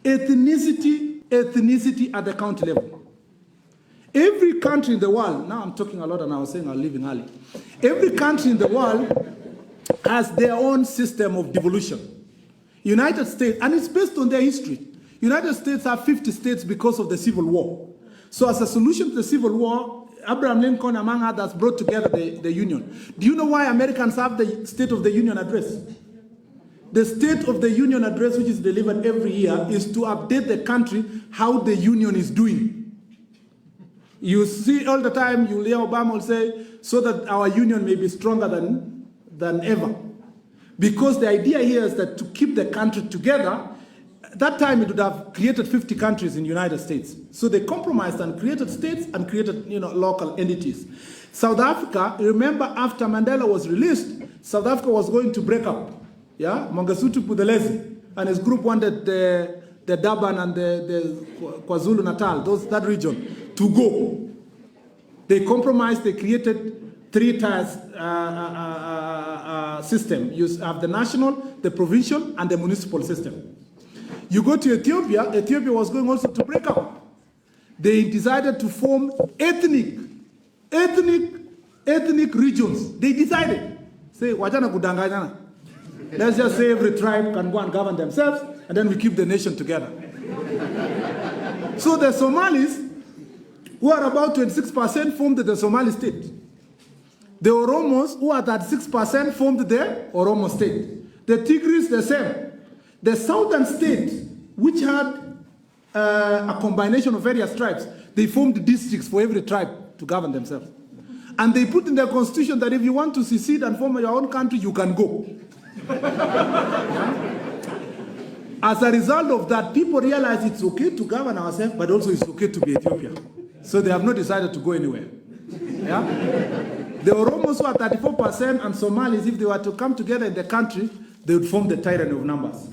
ethnicity at the county level. Every country in the world, now I'm talking a lot and I was saying I'll leave in early. Every country in the world has their own system of devolution. United States, and it's based on their history. United States have 50 states because of the Civil War. So as a solution to the Civil War, Abraham Lincoln, among others, brought together the Union. Do you know why Americans have the State of the Union address? The State of the Union address, which is delivered every year, is to update the country how the Union is doing. You see all the time, you'll hear Obama will say, so that our Union may be stronger than ever. Because the idea here is that to keep the country together, at that time it would have created 50 countries in the United States. So they compromised and created states and created local entities. South Africa, remember after Mandela was released, South Africa was going to break up. Yeah, Mangosuthu Buthelezi and his group wanted the Durban and the KwaZulu-Natal, that region, to go. They compromised, they created three-tier system. You have the national, the provincial, and the municipal system. You go to Ethiopia, Ethiopia was going also to break up. They decided to form ethnic regions. They decided, say, wajana kudanganyana. Let's just say every tribe can go and govern themselves, and then we keep the nation together. So the Somalis, who are about 26%, formed the Somali state. The Oromos, who are at 6%, formed the Oromo state. The Tigris, the same. The southern state, which had a combination of various tribes, they formed districts for every tribe to govern themselves. And they put in their constitution that if you want to secede and form your own country, you can go. As a result of that, people realize it's okay to govern ourselves, but also it's okay to be Ethiopia. So they have not decided to go anywhere. Yeah? The Oromos were 34%, and Somalis, if they were to come together in the country, they would form the tyranny of numbers.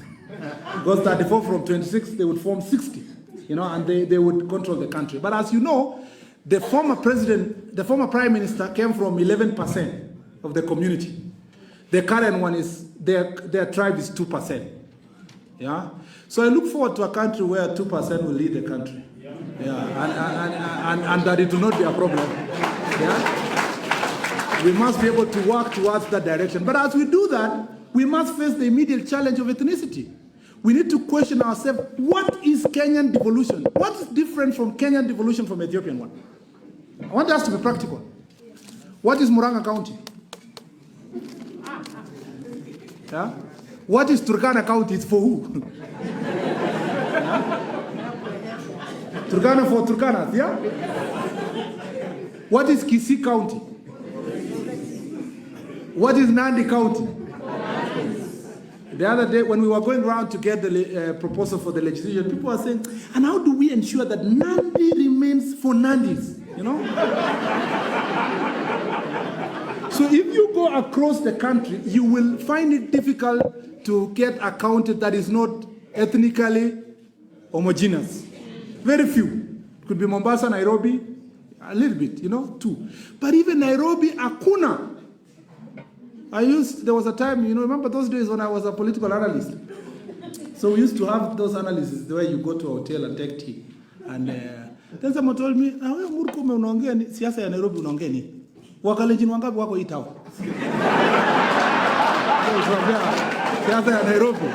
Because 34 from 26, they would form 60, and they would control the country. But as you know, the former president, the former prime minister came from 11% of the community. The current one is, their tribe is 2%. Yeah? So I look forward to a country where 2% will lead the country. Yeah, and that it will not be a problem. Yeah? We must be able to work towards that direction. But as we do that, we must face the immediate challenge of ethnicity. We need to question ourselves, what is Kenyan devolution? What is different from Kenyan devolution from Ethiopian one? I want us to be practical. What is Muranga County? Yeah? What is Turkana County? It's for who? Yeah? Turkana for Turkanas, yeah? What is Kisii County? What is Nandi County? The other day, when we were going around to get the proposal for the legislation, people were saying, and how do we ensure that Nandi remains for Nandis? So if you go across the country, you will find it difficult to get a county that is not ethnically homogeneous. Very few. It could be Mombasa, Nairobi, a little bit, two. But even Nairobi, Akuna. There was a time, remember those days when I was a political analyst? So we used to have those analyses where you go to a hotel and take tea. And then someone told me, Murkomen unaongea siasa ya Nairobi unaongea nini? Wakalenjin wangapi wako hii town? Siasa ya Nairobi.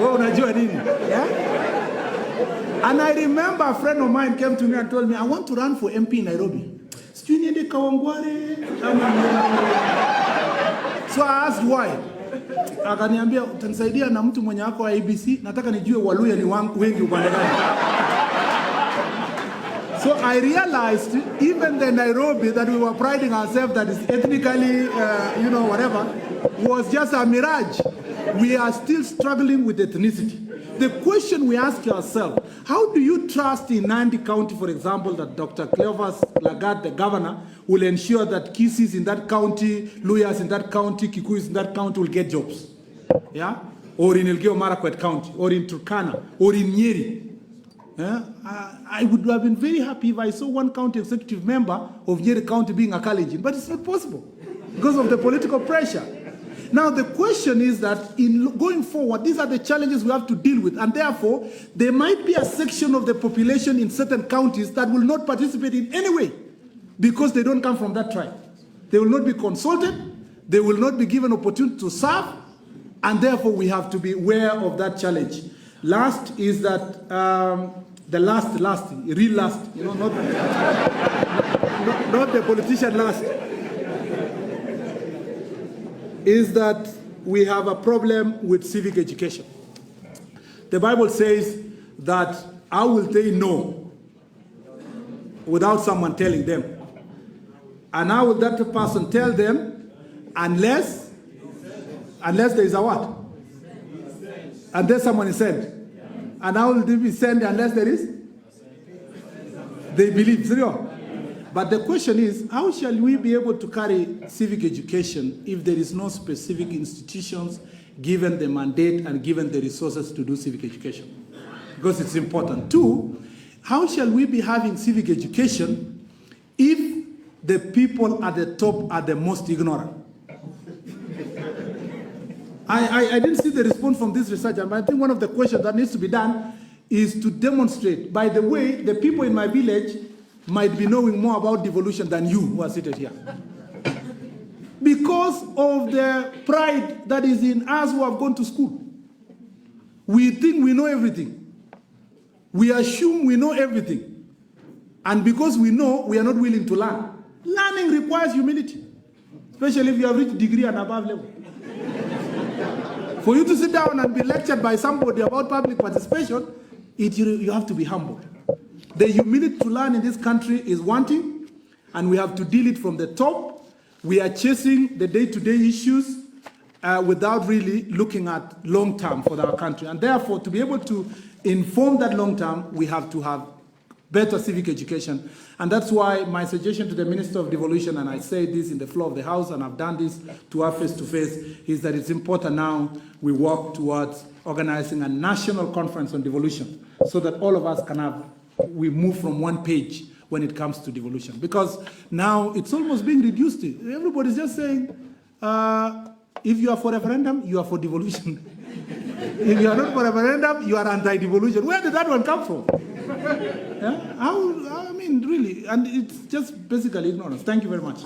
Wewe unajua nini? Yeah? And I remember a friend of mine came to me and told me, I want to run for MP in Nairobi. Sijui niende Kawangware. So I asked why. Akaniambia utanisaidia na mtu mwenye wako ABC, nataka nijue Waluya ni wengi upande gani. So I realized even the Nairobi that we were priding ourselves that is ethnically, whatever, was just a mirage. We are still struggling with ethnicity. The question we ask ourselves, how do you trust in Nandi County, for example, that Dr. Cleophas Lagat, the governor, will ensure that Kisis in that county, Luyas in that county, Kikuyus in that county will get jobs? Yeah? Or in Elgeyo Marakwet County, or in Turkana, or in Nyeri. Yeah? I would have been very happy if I saw one county executive member of Nyeri County being a Kalenjin, but it's not possible because of the political pressure. Now, the question is that in going forward, these are the challenges we have to deal with, and therefore, there might be a section of the population in certain counties that will not participate in any way because they don't come from that tribe. They will not be consulted, they will not be given opportunity to serve, and therefore we have to be aware of that challenge. Last is that, the last, real last, you know, not the politician last, is that we have a problem with civic education. The Bible says that how will they know without someone telling them? And how will that person tell them unless there is a what? Unless someone is sent. And how will they be sent unless there is? They believe. But the question is, how shall we be able to carry civic education if there is no specific institutions given the mandate and given the resources to do civic education? Because it's important. Two, how shall we be having civic education if the people at the top are the most ignorant? I didn't see the response from this researcher, but I think one of the questions that needs to be done is to demonstrate. By the way, the people in my village might be knowing more about devolution than you who are seated here. Because of the pride that is in us who have gone to school. We think we know everything. We assume we know everything. And because we know, we are not willing to learn. Learning requires humility, especially if you have reached degree and above level. For you to sit down and be lectured by somebody about public participation, you have to be humble. The humility to learn in this country is wanting, and we have to deal it from the top. We are chasing the day-to-day issues without really looking at long-term for our country. And therefore, to be able to inform that long-term, we have to have better civic education. And that's why my suggestion to the Minister of Devolution, and I say this in the floor of the House, and I've done this to her face-to-face, is that it's important now we work towards organizing a national conference on devolution so that all of us we move from one page when it comes to devolution. Because now it's almost being reduced. Everybody's just saying, if you are for referendum, you are for devolution. If you are not for referendum, you are anti-devolution. Where did that one come from? Yeah? I mean, really, and it's just basically ignorance. Thank you very much.